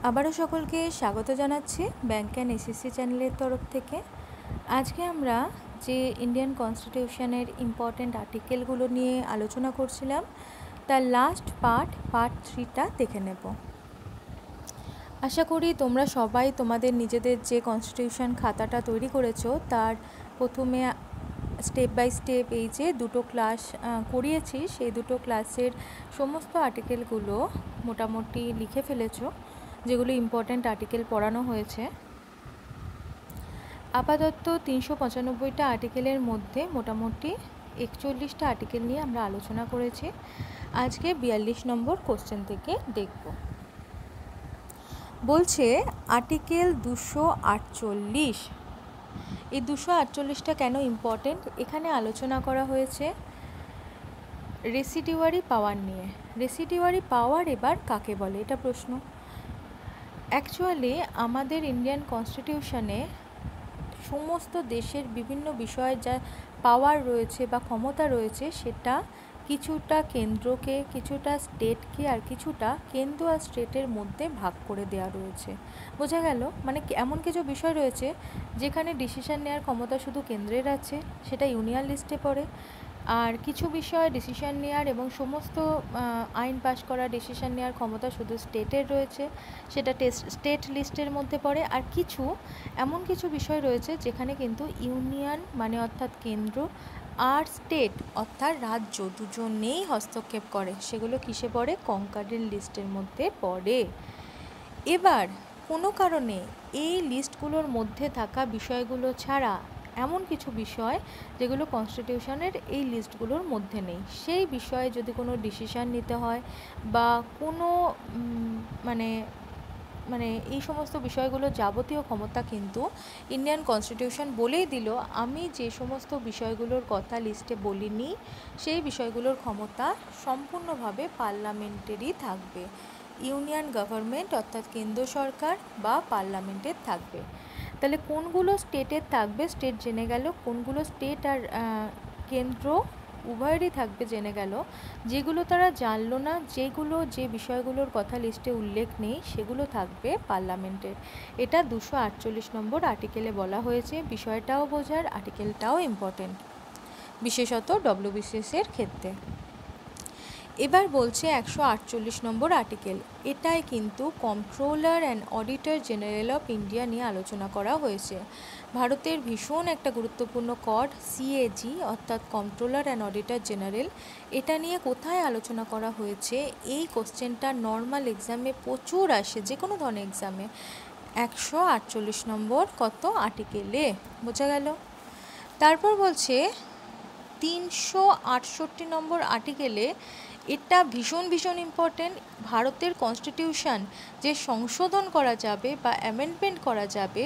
আবারও সকলকে স্বাগত জানাচ্ছি ব্যাংক অ্যান্ড এসএসসি চ্যানেলের তরফ থেকে। আজকে আমরা যে ইন্ডিয়ান কনস্টিটিউশনের ইম্পর্ট্যান্ট আর্টিকেলগুলো নিয়ে আলোচনা করছিলাম তার লাস্ট পার্ট 3টা দেখে নেব। আশা করি তোমরা সবাই তোমাদের নিজেদের যে কনস্টিটিউশন খাতাটা তৈরি করেছো তার প্রথমে স্টেপ বাই স্টেপ এই যে দুটো ক্লাস করিয়েছি সেই দুটো ক্লাসের সমস্ত আর্টিকেলগুলো মোটামুটি লিখে ফেলেছো, যেগুলো ইম্পর্ট্যান্ট আর্টিকেল পড়ানো হয়েছে। আপাতত 395টা আর্টিকেলের মধ্যে মোটামুটি 41টা আর্টিকেল নিয়ে আমরা আলোচনা করেছি। আজকে 42 নম্বর কোশ্চেন থেকে দেখব। বলছে আর্টিকেল 248। এই 248টা কেন ইম্পর্টেন্ট এখানে আলোচনা করা হয়েছে রেসিডিউয়ারি পাওয়ার নিয়ে। রেসিডিউয়ারি পাওয়ার এবার কাকে বলে, এটা প্রশ্ন। অ্যাকচুয়ালি আমাদের ইন্ডিয়ান কনস্টিটিউশনে সমস্ত দেশের বিভিন্ন বিষয়ে যা পাওয়ার রয়েছে বা ক্ষমতা রয়েছে সেটা কিছুটা কেন্দ্রকে, কিছুটা স্টেটকে আর কিছুটা কেন্দ্র আর স্টেটের মধ্যে ভাগ করে দেওয়া রয়েছে। বোঝা গেল? মানে এমন কিছু বিষয় রয়েছে যেখানে ডিসিশন নেওয়ার ক্ষমতা শুধু কেন্দ্রের আছে, সেটা ইউনিয়ন লিস্টে পড়ে। আর কিছু বিষয়ে ডিসিশন নেওয়ার এবং সমস্ত আইন পাশ করার ডিসিশন নেওয়ার ক্ষমতা শুধু স্টেটের রয়েছে, সেটা স্টেট লিস্টের মধ্যে পড়ে। আর কিছু এমন কিছু বিষয় রয়েছে যেখানে কিন্তু ইউনিয়ন মানে অর্থাৎ কেন্দ্র আর স্টেট অর্থাৎ রাজ্য দুজনেই হস্তক্ষেপ করে, সেগুলো কিসে পড়ে? কনকর্ডেন্ট লিস্টের মধ্যে পড়ে। এবার কোনো কারণে এই লিস্টগুলোর মধ্যে থাকা বিষয়গুলো ছাড়া এমন কিছু বিষয় যেগুলো কনস্টিটিউশনের এই লিস্টগুলোর মধ্যে নেই, সেই বিষয়ে যদি কোনো ডিসিশান নিতে হয় বা কোনো মানে মানে এই সমস্ত বিষয়গুলোর যাবতীয় ক্ষমতা কিন্তু ইন্ডিয়ান কনস্টিটিউশন বলেই দিল, আমি যে সমস্ত বিষয়গুলোর কথা লিস্টে বলিনি সেই বিষয়গুলোর ক্ষমতা সম্পূর্ণভাবে পার্লামেন্টেরই থাকবে, ইউনিয়ন গভর্নমেন্ট অর্থাৎ কেন্দ্র সরকার বা পার্লামেন্টের থাকবে। তাহলে কোনগুলো স্টেটের থাকবে স্টেট জেনে গেল, কোনগুলো স্টেট আর কেন্দ্র উভয়েরই থাকবে জেনে গেল। যেগুলো তারা জানলো না, যে বিষয়গুলোর কথা লিস্টে উল্লেখ নেই সেগুলো থাকবে পার্লামেন্টের। এটা 248 নম্বর আর্টিকেলে বলা হয়েছে। বিষয়টাও বোঝার, আর্টিকেলটাও ইম্পর্টেন্ট, বিশেষত ডব্লিউবিসিএসের ক্ষেত্রে। এবার বলছে 148 নম্বর আর্টিকেল। এটাই কিন্তু controller and auditor general of India নিয়ে আলোচনা করা হয়েছে। ভারতের ভীষণ একটা গুরুত্বপূর্ণ কড সিএজি অর্থাৎ কন্ট্রোলার অ্যান্ড অডিটর জেনারেল, এটা নিয়ে কোথায় আলোচনা করা হয়েছে? এই কোশ্চেনটা নর্মাল এক্সামে প্রচুর আসে, যে কোনো ধরনের এক্সামে। 148 নম্বর কত আর্টিকেলে, বোঝা গেল? তারপর বলছে 368 নম্বর আর্টিকেলে, এটা ভীষণ ইম্পর্টেন্ট। ভারতের কনস্টিটিউশন যে সংশোধন করা যাবে বা অ্যামেন্ডমেন্ট করা যাবে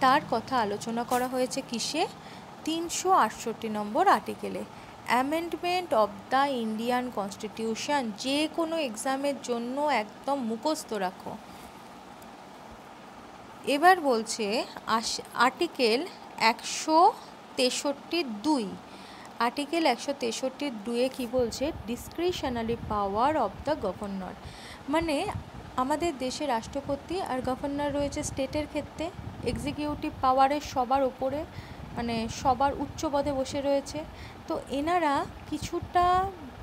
তার কথা আলোচনা করা হয়েছে কিসে? 368 নম্বর আর্টিকেলে। Amendment of the Indian constitution যে কোনো এক্সামের জন্য একদম মুখস্থ রাখো। এবার বলছে আর্টিকেল 163(2). আর্টিকেল 163(2) কী বলছে? Discretionary power of the governor. মানে আমাদের দেশে রাষ্ট্রপতি আর গভর্নর রয়েছে স্টেটের ক্ষেত্রে, এক্সিকিউটিভ পাওয়ারের সবার ওপরে, মানে সবার উচ্চ পদে বসে রয়েছে। তো এনারা কিছুটা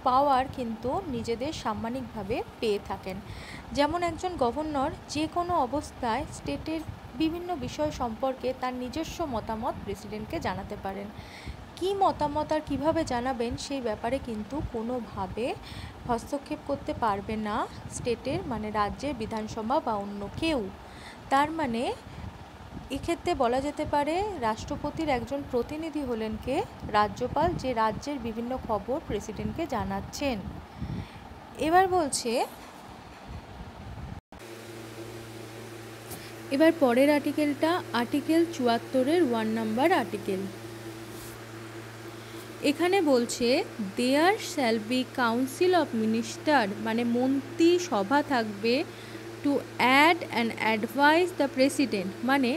পাওয়ার কিন্তু নিজেদের সাম্মানিকভাবে পেয়ে থাকেন। যেমন একজন গভর্নর যে কোনো অবস্থায় স্টেটের বিভিন্ন বিষয় সম্পর্কে তার নিজস্ব মতামত প্রেসিডেন্টকে জানাতে পারেন। কী মতামত আর কীভাবে জানাবেন সেই ব্যাপারে কিন্তু কোনোভাবে হস্তক্ষেপ করতে পারবে না স্টেটের মানে রাজ্যের বিধানসভা বা অন্য কেউ। তার মানে এক্ষেত্রে বলা যেতে পারে রাষ্ট্রপতির একজন প্রতিনিধি হলেন কে? রাজ্যপাল, যে রাজ্যের বিভিন্ন খবর প্রেসিডেন্টকে জানাচ্ছেন। এবার বলছে, এবার পরের আর্টিকেলটা আর্টিকেল 74-এর 1 নম্বর আর্টিকেল। এখানে বলছে there shall be council of minister, মানে মন্ত্রী সভা থাকবে, to add and advise the president. মানে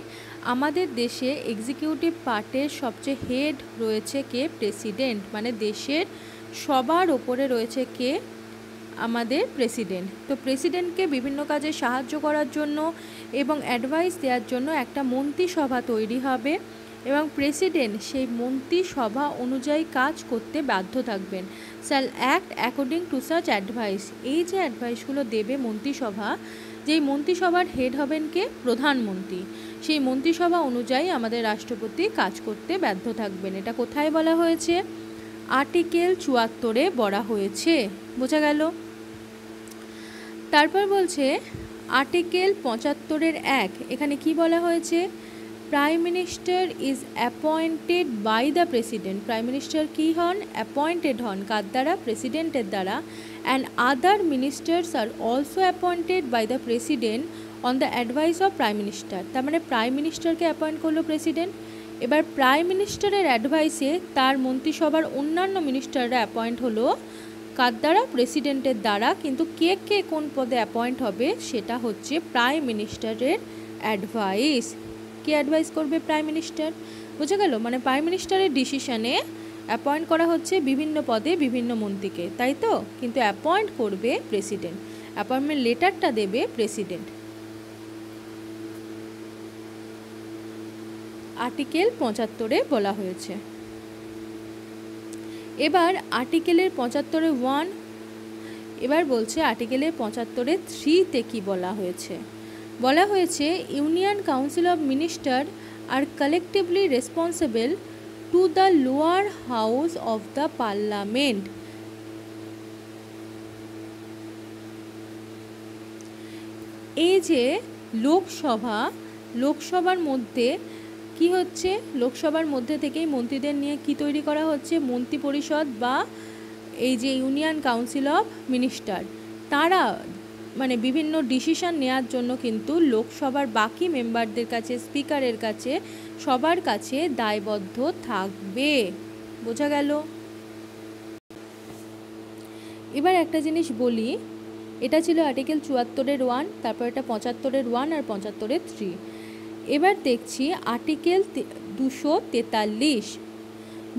আমাদের দেশে এক্সিকিউটিভ পার্টের সবচেয়ে হেড রয়েছে কে? প্রেসিডেন্ট। মানে দেশের সবার ওপরে রয়েছে কে? আমাদের প্রেসিডেন্ট। তো প্রেসিডেন্টকে বিভিন্ন কাজে সাহায্য করার জন্য এবং অ্যাডভাইস দেওয়ার জন্য একটা মন্ত্রিসভা তৈরি হবে এবং প্রেসিডেন্ট সেই মন্ত্রিসভা অনুযায়ী কাজ করতে বাধ্য থাকবেন। Shall act according to such advice. এই যে অ্যাডভাইসগুলো দেবে মন্ত্রিসভা, যেই মন্ত্রিসভার হেড হবেন কে? প্রধানমন্ত্রী। সেই মন্ত্রিসভা অনুযায়ী আমাদের রাষ্ট্রপতি কাজ করতে বাধ্য থাকবেন। এটা কোথায় বলা হয়েছে? আর্টিকেল ৭৪-এ বলা হয়েছে। বোঝা গেল? তারপর বলছে আর্টিকেল ৭৫-এর ১, এখানে কি বলা হয়েছে? Prime minister is appointed by the president. Prime minister কী হন? অ্যাপয়েন্টেড হন। কার দ্বারা? প্রেসিডেন্টের দ্বারা। And other ministers are also appointed by the president on the advice of prime minister. তার মানে প্রাইম মিনিস্টারকে অ্যাপয়েন্ট করলো প্রেসিডেন্ট, এবার প্রাইম মিনিস্টারের অ্যাডভাইসে তার মন্ত্রিসভার অন্যান্য মিনিস্টাররা অ্যাপয়েন্ট হলো কার দ্বারা? প্রেসিডেন্টের দ্বারা। কিন্তু কে কে কোন পদে অ্যাপয়েন্ট হবে সেটা হচ্ছে প্রাইম মিনিস্টারের অ্যাডভাইস। কে অ্যাডভাইস করবে? Prime minister. বোঝা গেল? মানে প্রাইম মিনিস্টারের ডিসিশনে অ্যাপয়েন্ট করা হচ্ছে বিভিন্ন পদে বিভিন্ন মন্ত্রীকে, তাই তো? কিন্তু অ্যাপয়েন্ট করবে প্রেসিডেন্ট, অ্যাপয়েন্টমেন্ট লেটারটা দেবে প্রেসিডেন্ট। আর্টিকেল ৭৫-এ বলা হয়েছে। এবার আর্টিকেলের ৭৫-এর 1, এবার বলছে আর্টিকেলের ৭৫-এর 3-তে কী বলা হয়েছে? বলা হয়েছে ইউনিয়ন কাউন্সিল অফ মিনিস্টার আর collectively responsible to the lower house of the parliament. এই যে লোকসভার মধ্যে কি হচ্ছে? লোকসভার মধ্যে থেকেই মন্ত্রীদের নিয়ে কি তৈরি করা হচ্ছে? মন্ত্রী পরিষদ বা এই যে ইউনিয়ন কাউন্সিল অফ মিনিস্টার, তারা মানে বিভিন্ন ডিসিশন নেওয়ার জন্য কিন্তু লোকসভার বাকি মেম্বারদের কাছে, স্পিকারের কাছে, সবার কাছে দায়বদ্ধ থাকবে। বোঝা গেল? এবার একটা জিনিস বলি, এটা ছিল আর্টিকেল ৭৪-এর 1, তারপর এটা ৭৫-এর 1 আর ৭৫-এর 3। এবার দেখছি আর্টিকেল ২৪৩।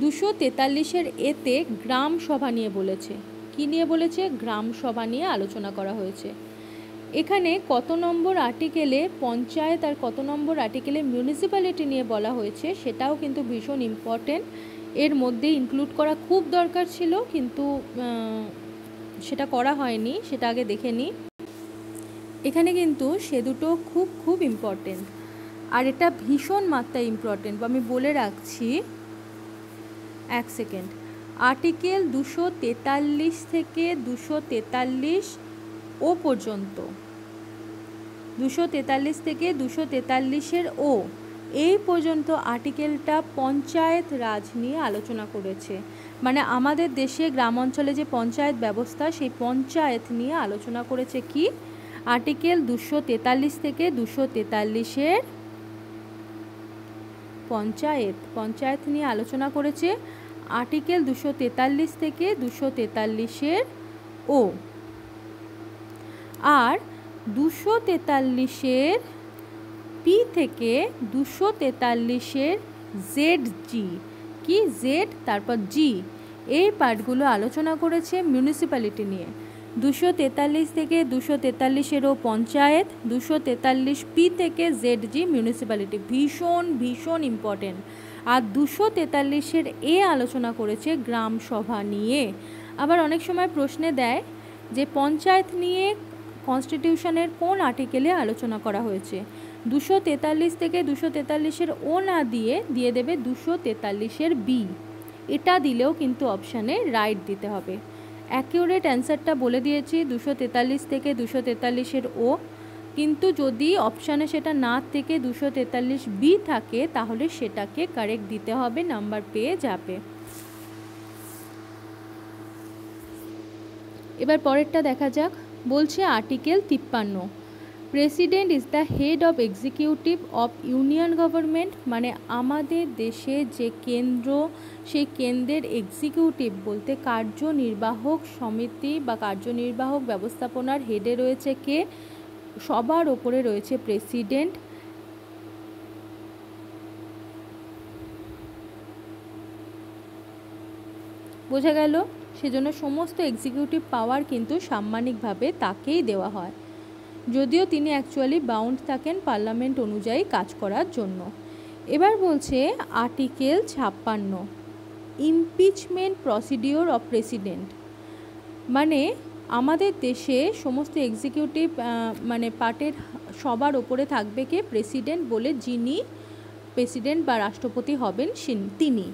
২৪৩-এর এতে গ্রাম সভা নিয়ে বলেছে। কি নিয়ে বলেছে? গ্রাম সভা নিয়ে আলোচনা করা হয়েছে। এখানে কত নম্বর আর্টিকেলে পঞ্চায়েত আর কত নম্বর আর্টিকেলে মিউনিসিপ্যালিটি নিয়ে বলা হয়েছে সেটাও কিন্তু ভীষণ ইম্পর্টেন্ট। এর মধ্যে ইনক্লুড করা খুব দরকার ছিল, কিন্তু সেটা করা হয়নি, সেটা আগে দেখে নিই। এখানে কিন্তু সে দুটো খুব খুব ইম্পর্টেন্ট, আর এটা ভীষণ মাত্রায় ইম্পর্টেন্ট। আমি বলে রাখছি, এক সেকেন্ড। আর্টিকেল ২৪৩ থেকে ২৪৩ ও পর্যন্ত, ২৪৩ থেকে ২৪৩-এর ও এই পর্যন্ত আর্টিকেলটা পঞ্চায়েত রাজ নিয়ে আলোচনা করেছে। মানে আমাদের দেশে গ্রাম অঞ্চলে যে পঞ্চায়েত ব্যবস্থা, সেই পঞ্চায়েত নিয়ে আলোচনা করেছে। কি? আর্টিকেল ২৪৩ থেকে ২৪৩-এর পঞ্চায়েত নিয়ে আলোচনা করেছে। আর্টিকেল ২৪৩ থেকে ২৪৩-এর ও, আর ২৪৩-এর পি থেকে ২৪৩-এর জেড জি, কি জেড তারপর জি, এই পার্টগুলো আলোচনা করেছে মিউনিসিপ্যালিটি নিয়ে। ২৪৩ থেকে ২৪৩-এর ও পঞ্চায়েত, ২৪৩ পি থেকে জেড জি মিউনিসিপ্যালিটি, ভীষণ ভীষণ ইম্পর্টেন্ট। আর ২৪৩-এর এ আলোচনা করেছে গ্রাম সভা নিয়ে। আবার অনেক সময় প্রশ্নে দেয় যে পঞ্চায়েত নিয়ে কনস্টিটিউশনের কোন আর্টিকেলে আলোচনা করা হয়েছে। ২৪৩ থেকে ২৪৩-এর ও না দিয়ে দেবে ২৪৩-এর বি। এটা দিলেও কিন্তু অপশানে রাইট দিতে হবে। অ্যাকিউরেট অ্যান্সারটা বলে দিয়েছি ২৪৩ থেকে ২৪৩-এর ও, কিন্তু যদি অপশানে সেটা না থেকে ২৪৩ বি থাকে তাহলে সেটাকে কারেক্ট দিতে হবে, নাম্বার পেয়ে যাবে। এবার পরেরটা দেখা যাক। বলছে article ৫৩, president is the head of executive of union government. মানে আমাদের দেশে যে কেন্দ্র, সেই কেন্দ্রের এক্সিকিউটিভ বলতে কার্যনির্বাহক সমিতি বা কার্যনির্বাহক ব্যবস্থাপনার হেডে রয়েছে কে? সবার ওপরে রয়েছে প্রেসিডেন্ট। বোঝা গেল? সেজন্য সমস্ত এক্সিকিউটিভ পাওয়ার কিন্তু সাম্মানিকভাবে তাকেই দেওয়া হয়, যদিও তিনি অ্যাকচুয়ালি বাউন্ড থাকেন পার্লামেন্ট অনুযায়ী কাজ করার জন্য। এবার বলছে article 56, impeachment procedure of president. মানে আমাদের দেশে সমস্ত এক্সিকিউটিভ পার্টের সবার ওপরে থাকবে কে? প্রেসিডেন্ট বলে, যিনি প্রেসিডেন্ট বা রাষ্ট্রপতি হবেন তিনি।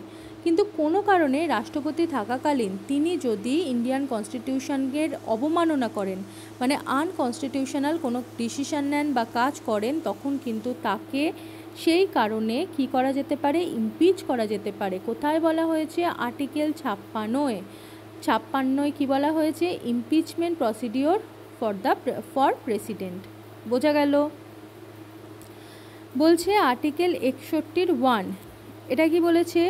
কিন্তু কোনো কারণে রাষ্ট্রপতি থাকাকালীন তিনি যদি ইন্ডিয়ান কনস্টিটিউশনের অবমাননা করেন, মানে আনকনস্টিটিউশনাল কোনো ডিসিশন নেন বা কাজ করেন, তখন কিন্তু তাকে সেই কারণে কি করা যেতে পারে? ইমপিচ করা যেতে পারে। কোথায় বলা হয়েছে? আর্টিকেল 56 কি বলা হয়েছে? Impeachment procedure for president. বোঝা গেল? বলছে আর্টিকেল 61, এটা কি বলেছে?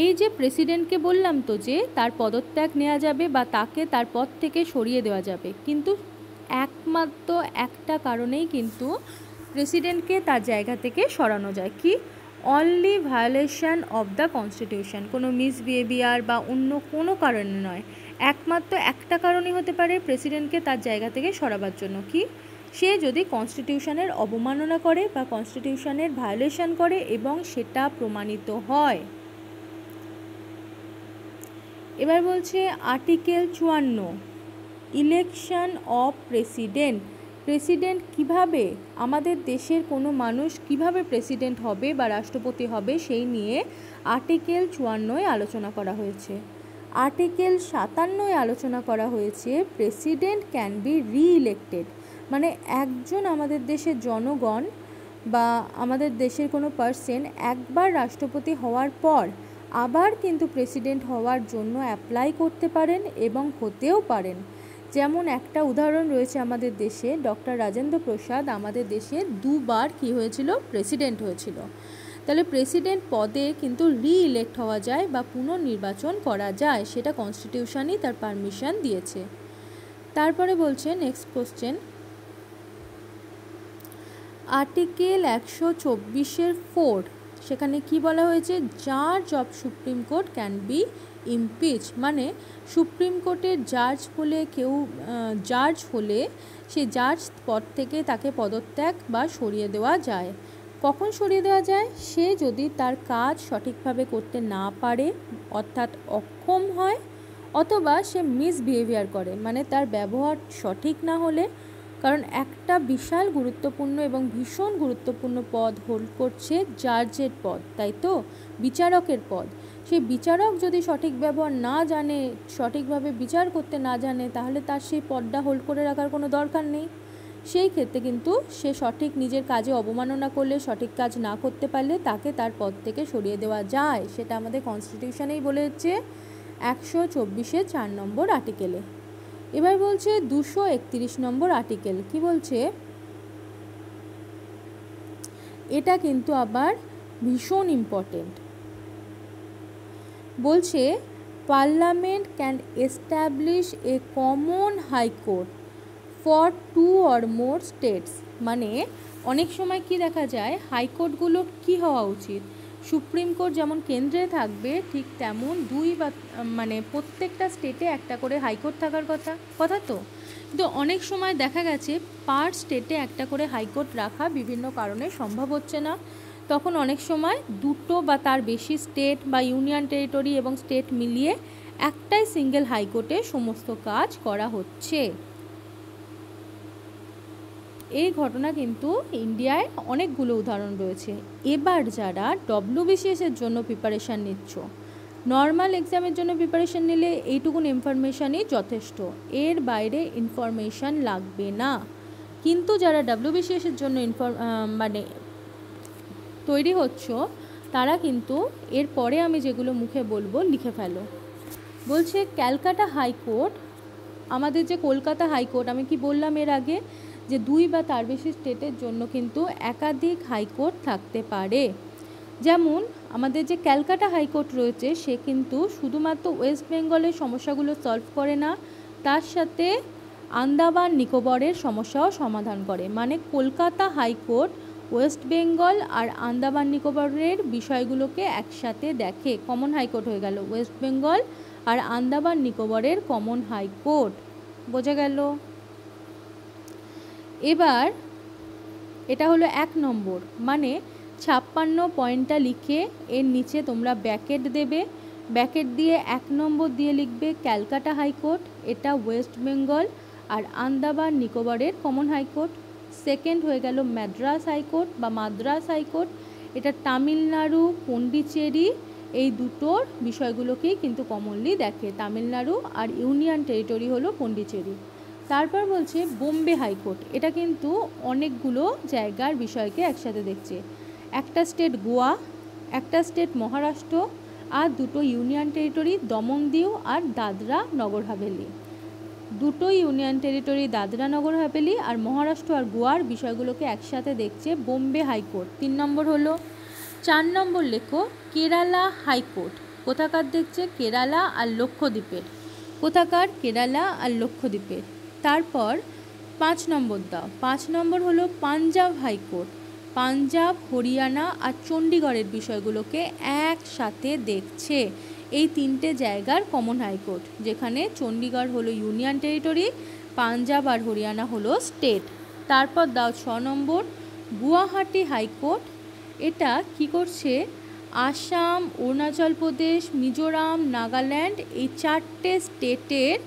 এই যে প্রেসিডেন্টকে বললাম তো যে তার পদত্যাগ নেওয়া যাবে বা তাকে তার পদ থেকে সরিয়ে দেওয়া যাবে, কিন্তু একমাত্র একটা কারণেই কিন্তু প্রেসিডেন্টকে তার জায়গা থেকে সরানো যায়, কি? Only violation of the constitution, কোনো মিসবিহেভিয়ার বা অন্য কোনো কারণে নয়। একমাত্র একটা কারণই হতে পারে প্রেসিডেন্টকে তার জায়গা থেকে সরাবার জন্য, কি? সে যদি কনস্টিটিউশনের অবমাননা করে বা কনস্টিটিউশনের ভায়োলেশন করে এবং সেটা প্রমাণিত হয়। এবার বলছে article 54, election of president. President কিভাবে, আমাদের দেশের কোনো মানুষ কিভাবে প্রেসিডেন্ট হবে বা রাষ্ট্রপতি হবে সেই নিয়ে আর্টিকেল 54 আলোচনা করা হয়েছে। আর্টিকেল 57 আলোচনা করা হয়েছে প্রেসিডেন্ট ক্যান বি রিইলেক্টেড, মানে একজন আমাদের দেশের জনগণ বা আমাদের দেশের কোনো পার্সন একবার রাষ্ট্রপতি হওয়ার পর আবার কিন্তু প্রেসিডেন্ট হওয়ার জন্য অ্যাপ্লাই করতে পারেন এবং হতেও পারেন। যেমন একটা উদাহরণ রয়েছে আমাদের দেশে, ডক্টর রাজেন্দ্র প্রসাদ আমাদের দেশে দুবার কি হয়েছিল? প্রেসিডেন্ট হয়েছিল। তাহলে প্রেসিডেন্ট পদে কিন্তু রিইলেক্ট হওয়া যায় বা পুনর্নির্বাচন করা যায়, সেটা কনস্টিটিউশনই তার পারমিশন দিয়েছে। তারপরে বলছে নেক্সট কোশ্চেন, আর্টিকেল 124 সেখানে কি বলা হয়েছে? জাজ of supreme court can be impeach, মানে সুপ্রিম কোর্টের জাজ বলে কেউ জাজ হলে সেই জাজ পদ থেকে তাকে পদত্যাগ বা সরিয়ে দেওয়া যায়। কখন সরিয়ে দেওয়া যায়? সে যদি তার কাজ সঠিকভাবে করতে না পারে, অর্থাৎ অক্ষম হয়, অথবা সে মিসবিহেভিয়ার করে, মানে তার ব্যবহার সঠিক না হলে। কারণ একটা বিশাল গুরুত্বপূর্ণ এবং ভীষণ গুরুত্বপূর্ণ পদ হোল্ড করছে জাজের পদ, তাই তো? বিচারকের পদ। সেই বিচারক যদি সঠিক ব্যবহার না জানে, সঠিকভাবে বিচার করতে না জানে, তাহলে তার সেই পদটা হোল্ড করে রাখার কোনো দরকার নেই। সেই ক্ষেত্রে কিন্তু সে সঠিক নিজের কাজে অবমাননা করলে, সঠিক কাজ না করতে পারলে তাকে তার পদ থেকে সরিয়ে দেওয়া যায়। সেটা আমাদের কনস্টিটিউশনেই বলেছে 124 4 নম্বর আর্টিকেলে। এবার বলছে 231 নম্বর আর্টিকেল, কি বলছে? এটা কিন্তু আবার ভীষণ ইম্পর্টেন্ট। বলছে parliament can establish a common high court for 2 or more states, মানে অনেক সময় কি দেখা যায়, হাইকোর্টগুলো কি হওয়া উচিত? সুপ্রিম কোর্ট যেমন কেন্দ্রে থাকবে, ঠিক তেমন প্রত্যেকটা স্টেটে একটা করে হাইকোর্ট থাকার কথা তো। কিন্তু অনেক সময় দেখা গেছে পার স্টেটে একটা করে হাইকোর্ট রাখা বিভিন্ন কারণে সম্ভব হচ্ছে না। তখন অনেক সময় দুটো বা তার বেশি স্টেট বা ইউনিয়ন টেরিটরি এবং স্টেট মিলিয়ে একটাই সিঙ্গেল হাইকোর্টে সমস্ত কাজ করা হচ্ছে। এই ঘটনা কিন্তু ইন্ডিয়ায় অনেকগুলো উদাহরণ রয়েছে। এবার যারা ডব্লিউবিসিএসের জন্য প্রিপারেশান নিচ্ছ, নর্মাল এক্সামের জন্য প্রিপারেশান নিলে এইটুকুন ইনফরমেশানই যথেষ্ট, এর বাইরে ইনফরমেশান লাগবে না। কিন্তু যারা ডব্লিউবিসিএসের জন্য তৈরি হচ্ছ, তারা কিন্তু এরপরে আমি যেগুলো মুখে বলবো লিখে ফেলো। বলছে ক্যালকাটা হাইকোর্ট, আমাদের যে কলকাতা হাইকোর্ট, আমি কি বললাম এর আগে যে 2 বা তার বেশি স্টেটের জন্য কিন্তু একাধিক হাইকোর্ট থাকতে পারে। যেমন আমাদের যে ক্যালকাটা হাইকোর্ট রয়েছে, সে কিন্তু শুধুমাত্র ওয়েস্ট বেঙ্গলের সমস্যাগুলো সলভ করে না, তার সাথে আন্দামান নিকোবরের সমস্যাও সমাধান করে। মানে কলকাতা হাইকোর্ট ওয়েস্ট বেঙ্গল আর আন্দামান নিকোবরের বিষয়গুলোকে একসাথে দেখে, কমন হাইকোর্ট হয়ে গেল ওয়েস্ট বেঙ্গল আর আন্দামান নিকোবরের কমন হাইকোর্ট। বোঝা গেল? এবার এটা হলো 1 নম্বর, মানে 56 পয়েন্টটা লিখে এর নিচে তোমরা ব্র্যাকেট দেবে। ব্র্যাকেট দিয়ে 1 নম্বর দিয়ে লিখবে ক্যালকাটা হাইকোর্ট, এটা ওয়েস্ট বেঙ্গল আর আন্দামান নিকোবরের কমন হাইকোর্ট। সেকেন্ড হয়ে গেল মাদ্রাস হাইকোর্ট বা মাদ্রাস হাইকোর্ট, এটা তামিলনাড়ু পন্ডিচেরি এই দুটোর বিষয়গুলোকেই কিন্তু কমনলি দেখে, তামিলনাড়ু আর ইউনিয়ন টেরিটরি হলো পন্ডিচেরি। তারপর বলছে বোম্বে হাইকোর্ট, এটা কিন্তু অনেকগুলো জায়গার বিষয়কে একসাথে দেখছে, একটা স্টেট গোয়া, একটা স্টেট মহারাষ্ট্র আর দুটো ইউনিয়ন টেরিটরি দমন-দিউ আর দাদরা নগর হাভেলি। দুটো ইউনিয়ন টেরিটরি দাদরা নগর হাভেলি আর মহারাষ্ট্র আর গোয়ার বিষয়গুলোকে একসাথে দেখছে বোম্বে হাইকোর্ট। 3 নম্বর হলো। 4 নম্বর লেখো কেরালা হাইকোর্ট, কোথাকার দেখছে? কেরালা আর লক্ষদ্বীপের। কোথাকার? কেরালা আর লক্ষদ্বীপের। তারপর 5 নম্বর দাও। 5 নম্বর হলো পাঞ্জাব হাইকোর্ট, পাঞ্জাব, হরিয়ানা আর চণ্ডীগড়ের বিষয়গুলোকে একসাথে দেখছে। এই 3টে জায়গার কমন হাইকোর্ট, যেখানে চণ্ডীগড় হলো ইউনিয়ন টেরিটরি, পাঞ্জাব আর হরিয়ানা হলো স্টেট। তারপর দাও 6 নম্বর গুয়াহাটি হাইকোর্ট, এটা কি করছে? আসাম, অরুণাচল প্রদেশ, মিজোরাম, নাগাল্যান্ড এই 4টে স্টেটের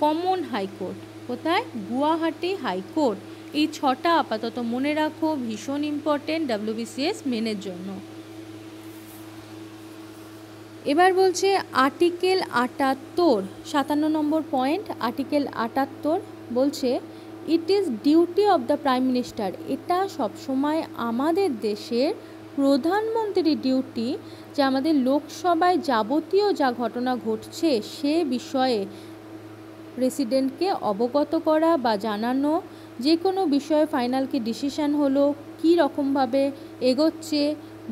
কমন হাইকোর্ট। কোথায়? গুয়াহাটি হাইকোর্ট। এই 6টা আপাতত মনে রাখো, ভীষণ ইম্পর্টেন্ট WBCS মেনের জন্য। এবার বলছে আর্টিকেল 78, 57 নম্বর পয়েন্ট, আর্টিকেল 78 বলছে it is duty of the prime minister, এটা সবসময় আমাদের দেশের প্রধানমন্ত্রীর ডিউটি যে আমাদের লোকসভায় যাবতীয় যা ঘটনা ঘটছে সে বিষয়ে প্রেসিডেন্টকে অবগত করা বা জানানো, যে কোনো বিষয়ে ফাইনাল কি ডিসিশন হলো, কী রকমভাবে এগোচ্ছে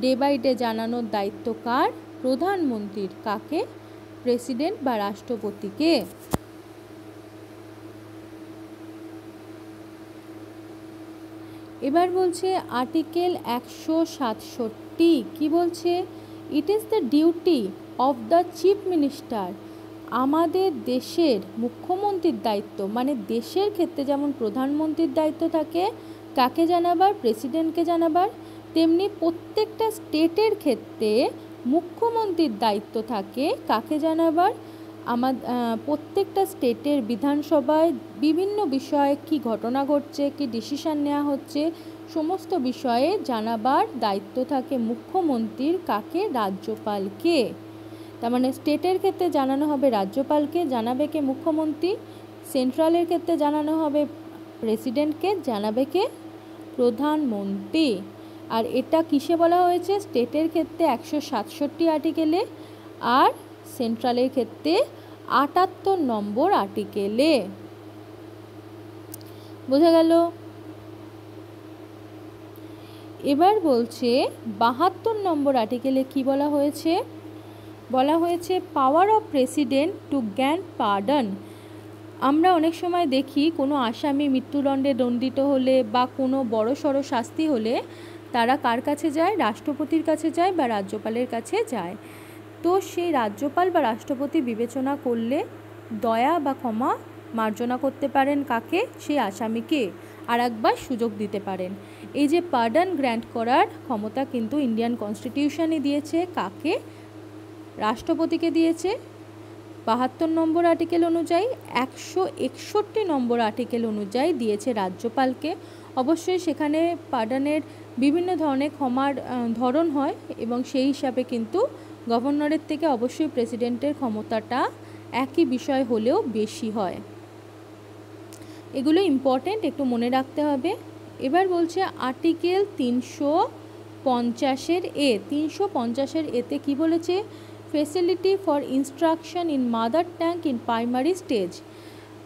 ডে বাই ডে জানানোর দায়িত্ব কার? প্রধানমন্ত্রীর। কাকে? প্রেসিডেন্ট বা রাষ্ট্রপতিকে। এবার বলছে আর্টিকেল 167 কি বলছে? It is the duty of the chief minister, আমাদের দেশের মুখ্যমন্ত্রীর দায়িত্ব, মানে দেশের ক্ষেত্রে যেমন প্রধানমন্ত্রীর দায়িত্ব থাকে কাকে জানাবার? প্রেসিডেন্টকে জানাবার, তেমনি প্রত্যেকটা স্টেটের ক্ষেত্রে মুখ্যমন্ত্রীর দায়িত্ব থাকে কাকে জানাবার? প্রত্যেকটা স্টেটের বিধানসভায় বিভিন্ন বিষয়ে কি ঘটনা ঘটছে, কি ডিসিশন নেওয়া হচ্ছে, সমস্ত বিষয়ে জানাবার দায়িত্ব থাকে মুখ্যমন্ত্রীর। কাকে? রাজ্যপালকে। তার মানে স্টেটের ক্ষেত্রে জানানো হবে রাজ্যপালকে, জানাবে কে? মুখ্যমন্ত্রী। সেন্ট্রালের ক্ষেত্রে জানানো হবে প্রেসিডেন্টকে, জানাবে কে? প্রধানমন্ত্রী। আর এটা কিসে বলা হয়েছে? স্টেটের ক্ষেত্রে 167 আর্টিকেলে আর সেন্ট্রালের ক্ষেত্রে 78 নম্বর আর্টিকেলে। বোঝা গেল? এবার বলছে 72 নম্বর আর্টিকেলে কি বলা হয়েছে? বলা হয়েছে power of president two grant pardon. আমরা অনেক সময় দেখি কোনো আসামি মৃত্যুদণ্ডে দণ্ডিত হলে বা কোনো বড়সড় শাস্তি হলে তারা কার কাছে যায়? রাষ্ট্রপতির কাছে যায় বা রাজ্যপালের কাছে যায়। তো সেই রাজ্যপাল বা রাষ্ট্রপতি বিবেচনা করলে দয়া বা ক্ষমা মার্জনা করতে পারেন কাকে? সেই আসামিকে, আর একবার সুযোগ দিতে পারেন। এই যে পার্ডন গ্র্যান্ট করার ক্ষমতা কিন্তু ইন্ডিয়ান কনস্টিটিউশনে দিয়েছে কাকে? রাষ্ট্রপতিকে দিয়েছে 72 নম্বর আর্টিকেল অনুযায়ী, 161 নম্বর আর্টিকেল অনুযায়ী দিয়েছে রাজ্যপালকে। অবশ্যই সেখানে পার্ডনের বিভিন্ন ধরনের ক্ষমার ধরন হয় এবং সেই হিসাবে কিন্তু গভর্নরের থেকে অবশ্যই প্রেসিডেন্টের ক্ষমতাটা একই বিষয় হলেও বেশি হয়। এগুলো ইম্পর্টেন্ট, একটু মনে রাখতে হবে। এবার বলছে আর্টিকেল 350 এ, 350 এতে কি বলেছে? Facility for instruction in mother tongue in primary stage.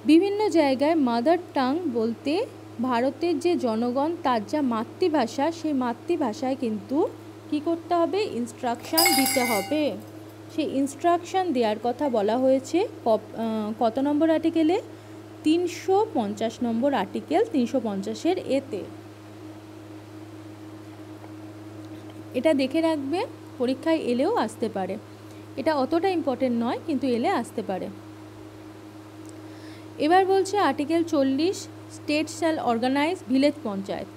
বিভিন্ন জায়গায় মাদার টাং বলতে ভারতের যে জনগণ তার যা মাতৃভাষা, সেই মাতৃভাষায় কিন্তু কি করতে হবে? ইনস্ট্রাকশান দিতে হবে। সেই ইনস্ট্রাকশান দেওয়ার কথা বলা হয়েছে কত নম্বর আর্টিকেলে? 350 নম্বর আর্টিকেল 350 এতে। এটা দেখে রাখবে, পরীক্ষায় এলেও আসতে পারে। এটা অতটা ইম্পর্টেন্ট নয়, কিন্তু এলে আসতে পারে। এবার বলছে article 40, state shall organise village panchayat.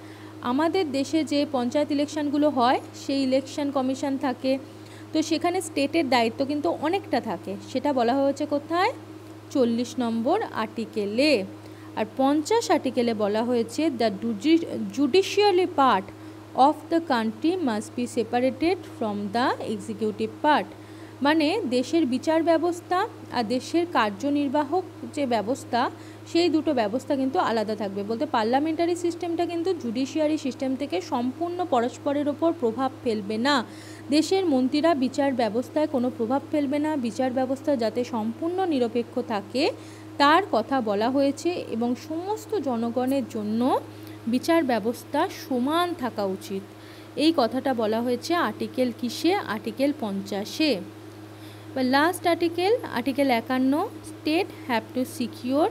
আমাদের দেশে যে পঞ্চায়েত ইলেকশনগুলো হয় সেই ইলেকশন কমিশন থাকে, তো সেখানে স্টেটের দায়িত্ব কিন্তু অনেকটা থাকে। সেটা বলা হয়েছে কোথায়? 40 নম্বর আর্টিকেলে। আর 50 আর্টিকেলে বলা হয়েছে the judicially part of the country must be separated from the executive part. মানে দেশের বিচার ব্যবস্থা আর দেশের কার্যনির্বাহক যে ব্যবস্থা, সেই দুটো ব্যবস্থা কিন্তু আলাদা থাকবে। বলতে পার্লামেন্টারি সিস্টেমটা কিন্তু জুডিশিয়ারি সিস্টেম থেকে সম্পূর্ণ পরস্পরের ওপর প্রভাব ফেলবে না। দেশের মন্ত্রীরা বিচার ব্যবস্থায় কোনো প্রভাব ফেলবে না, বিচার ব্যবস্থা যাতে সম্পূর্ণ নিরপেক্ষ থাকে তার কথা বলা হয়েছে। এবং সমস্ত জনগণের জন্য বিচার ব্যবস্থা সমান থাকা উচিত, এই কথাটা বলা হয়েছে আর্টিকেল কিসে? আর্টিকেল 50-এ। বা last article, article 51, state have to secure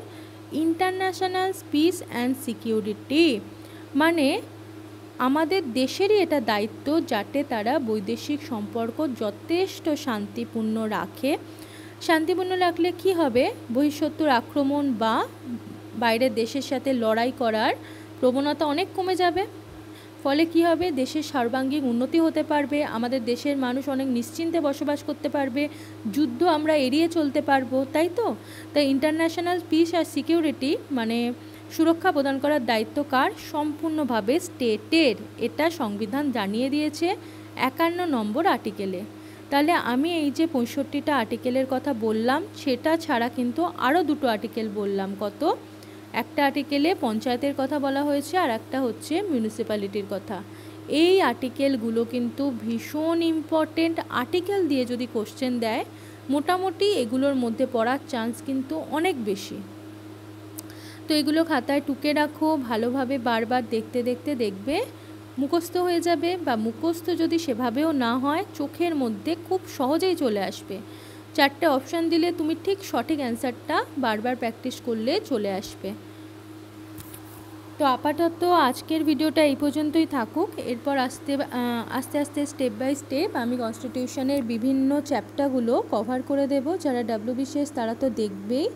international piece and security. মানে আমাদের দেশেরই এটা দায়িত্ব যাতে তারা বৈদেশিক সম্পর্ক যথেষ্ট শান্তিপূর্ণ রাখে। শান্তিপূর্ণ রাখলে কি হবে? বহিঃশত্রুর আক্রমণ বা বাইরের দেশের সাথে লড়াই করার প্রবণতা অনেক কমে যাবে। ফলে কি হবে? দেশের সর্বাঙ্গীন উন্নতি হতে পারবে, আমাদের দেশের মানুষ অনেক নিশ্চিন্তে বসবাস করতে পারবে, যুদ্ধ আমরা এড়িয়ে চলতে পারবো, তাই তো? তাই ইন্টারন্যাশনাল পিস আর সিকিউরিটি মানে সুরক্ষা প্রদান করার দায়িত্ব কার? সম্পূর্ণভাবে স্টেটের। এটা সংবিধান জানিয়ে দিয়েছে 51 নম্বর আর্টিকেলে। তাহলে আমি এই যে 65টা আর্টিকেলের কথা বললাম, সেটা ছাড়া কিন্তু আরও দুটো আর্টিকেল বললাম। কত? একটা আর্টিকেলে পঞ্চায়েতের কথা বলা হয়েছে, আর একটা হচ্ছে মিউনিসিপ্যালিটির কথা। এই আর্টিকেলগুলো কিন্তু ভীষণ ইম্পর্টেন্ট। আর্টিকেল দিয়ে যদি কোশ্চেন দেয়, মোটামুটি এগুলোর মধ্যে পড়ার চান্স কিন্তু অনেক বেশি। তো এগুলো খাতায় টুকে রাখো, ভালোভাবে বারবার দেখতে দেখতে দেখবে মুখস্থ হয়ে যাবে। বা মুখস্থ যদি সেভাবেও না হয়, চোখের মধ্যে খুব সহজেই চলে আসবে। 4টে অপশান দিলে তুমি ঠিক সঠিক অ্যান্সারটা বারবার প্র্যাকটিস করলে চলে আসবে। তো আপাতত আজকের ভিডিওটা এই পর্যন্তই থাকুক। এরপর আস্তে আস্তে স্টেপ বাই স্টেপ আমি কনস্টিটিউশনের বিভিন্ন চ্যাপ্টারগুলো কভার করে দেব। যারা WBCS তারা তো দেখবেই,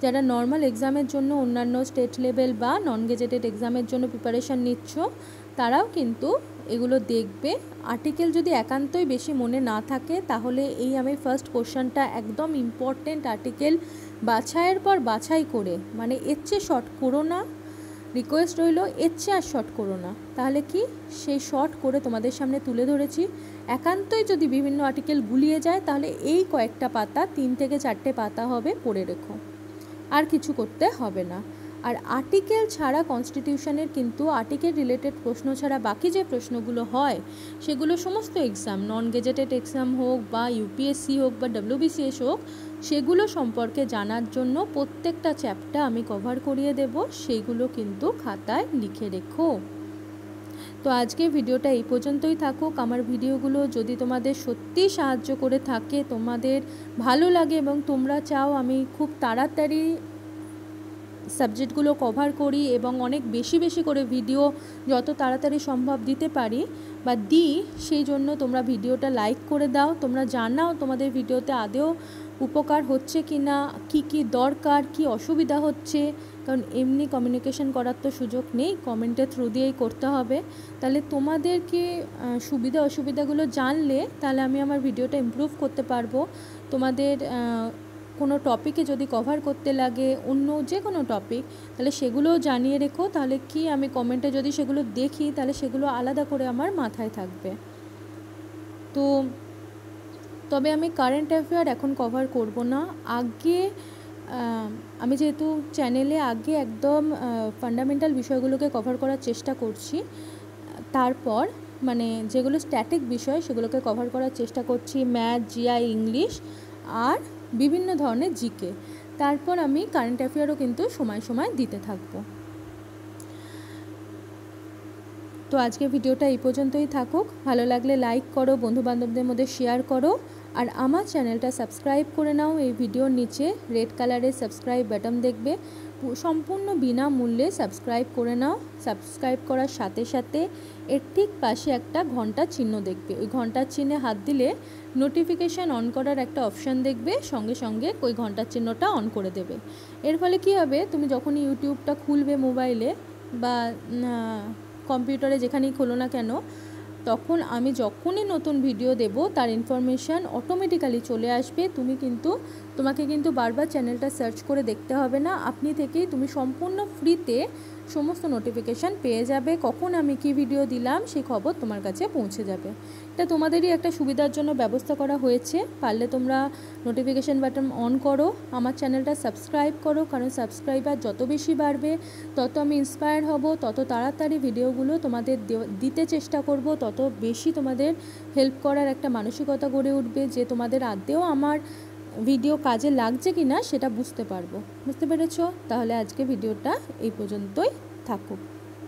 যারা নর্মাল এক্সামের জন্য অন্যান্য স্টেট লেভেল বা নন গেজেটেড এক্সামের জন্য প্রিপারেশান নিচ্ছ, তারাও কিন্তু এগুলো দেখবে। আর্টিকেল যদি একান্তই বেশি মনে না থাকে, তাহলে এই আমি ফার্স্ট কোশ্চেনটা একদম ইম্পর্টেন্ট আর্টিকেল বাছাইয়ের পর বাছাই করে, মানে এর চেয়ে শর্ট করো না, রিকোয়েস্ট রইল, এর চেয়ে আর শর্ট করো না। তাহলে কি সেই শর্ট করে তোমাদের সামনে তুলে ধরেছি। একান্তই যদি বিভিন্ন আর্টিকেল গুলিয়ে যায়, তাহলে এই কয়েকটা পাতা, 3 থেকে 4টে পাতা হবে, পড়ে রেখো, আর কিছু করতে হবে না। আর আর্টিকেল ছাড়া কনস্টিটিউশনের কিন্তু আর্টিকেল রিলেটেড প্রশ্ন ছাড়া বাকি যে প্রশ্নগুলো হয়, সেগুলো সমস্ত এক্সাম, নন গেজেটেড এক্সাম হোক বা UPSC হোক বা WBCS হোক, সেগুলো সম্পর্কে জানার জন্য প্রত্যেকটা চ্যাপ্টার আমি কভার করিয়ে দেব, সেইগুলো কিন্তু খাতায় লিখে রেখো। তো আজকে ভিডিওটা এই পর্যন্তই থাকুক। আমার ভিডিওগুলো যদি তোমাদের সত্যি সাহায্য করে থাকে, তোমাদের ভালো লাগে এবং তোমরা চাও আমি খুব তাড়াতাড়ি সাবজেক্টগুলো কভার করি এবং অনেক বেশি বেশি করে ভিডিও যত তাড়াতাড়ি সম্ভব দিতে পারি বা দিই, সেই জন্য তোমরা ভিডিওটা লাইক করে দাও। তোমরা জানাও তোমাদের ভিডিওতে আদৌ উপকার হচ্ছে কি না, কী দরকার, কি অসুবিধা হচ্ছে। কারণ এমনি কমিউনিকেশন করার তো সুযোগ নেই, কমেন্টের থ্রু দিয়েই করতে হবে। তাহলে তোমাদেরকে সুবিধা অসুবিধাগুলো জানলে, তাহলে আমি আমার ভিডিওটা ইমপ্রুভ করতে পারবো। তোমাদের কোনো টপিকে যদি কভার করতে লাগে, অন্য যে কোনো টপিক, তাহলে সেগুলোও জানিয়ে রেখো। তাহলে কি আমি কমেন্টে যদি সেগুলো দেখি, তাহলে সেগুলো আলাদা করে আমার মাথায় থাকবে। তো তবে আমি কারেন্ট অ্যাফেয়ার এখন কভার করব না। আগে আমি যেহেতু চ্যানেলে আগে একদম ফান্ডামেন্টাল বিষয়গুলোকে কভার করার চেষ্টা করছি, তারপর মানে যেগুলো স্ট্যাটিক বিষয় সেগুলোকে কভার করার চেষ্টা করছি, ম্যাথ, GI, ইংলিশ আর বিভিন্ন ধরনের জিকে। তারপর আমি কারেন্ট অ্যাফেয়ারও কিন্তু সময় সময় দিতে থাকব। তো আজকে ভিডিওটা এই পর্যন্তই থাকুক। ভালো লাগলে লাইক করো, বন্ধুবান্ধবদের মধ্যে শেয়ার করো, আর আমার চ্যানেলটা সাবস্ক্রাইব করে নাও। এই ভিডিওর নিচে রেড কালারের সাবস্ক্রাইব বাটন দেখবে, সম্পূর্ণ বিনামূল্যে সাবস্ক্রাইব করে নাও। সাবস্ক্রাইব করার সাথে সাথে এর ঠিক পাশে একটা ঘন্টার চিহ্ন দেখবে, ওই ঘন্টার চিহ্নে হাত দিলে নোটিফিকেশান অন করার একটা অপশান দেখবে, সঙ্গে সঙ্গে ওই ঘন্টার চিহ্নটা অন করে দেবে। এর ফলে কী হবে, তুমি যখনই ইউটিউবটা খুলবে মোবাইলে বা কম্পিউটারে, যেখানেই খোলো না কেন, তখন আমি যখনই নতুন ভিডিও দেব তার ইনফরমেশান অটোমেটিক্যালি চলে আসবে। তোমাকে কিন্তু বারবার চ্যানেলটা সার্চ করে দেখতে হবে না, আপনি থেকেই তুমি সম্পূর্ণ ফ্রিতে সমস্ত নোটিফিকেশান পেয়ে যাবে। কখন আমি কী ভিডিও দিলাম সেই খবর তোমার কাছে পৌঁছে যাবে। এটা তোমাদেরই একটা সুবিধার জন্য ব্যবস্থা করা হয়েছে। পারলে তোমরা নোটিফিকেশান বাটন অন করো, আমার চ্যানেলটা সাবস্ক্রাইব করো, কারণ সাবস্ক্রাইবার যত বেশি বাড়বে তত আমি ইন্সপায়ার হব, তত তাড়াতাড়ি ভিডিওগুলো তোমাদের দিতে চেষ্টা করব, তত বেশি তোমাদের হেল্প করার একটা মানসিকতা গড়ে উঠবে, যে তোমাদের আদৌ আমার ভিডিও কাজে লাগছে কি না সেটা বুঝতে পেরেছো? তাহলে আজকে ভিডিওটা এই পর্যন্তই থাকুক।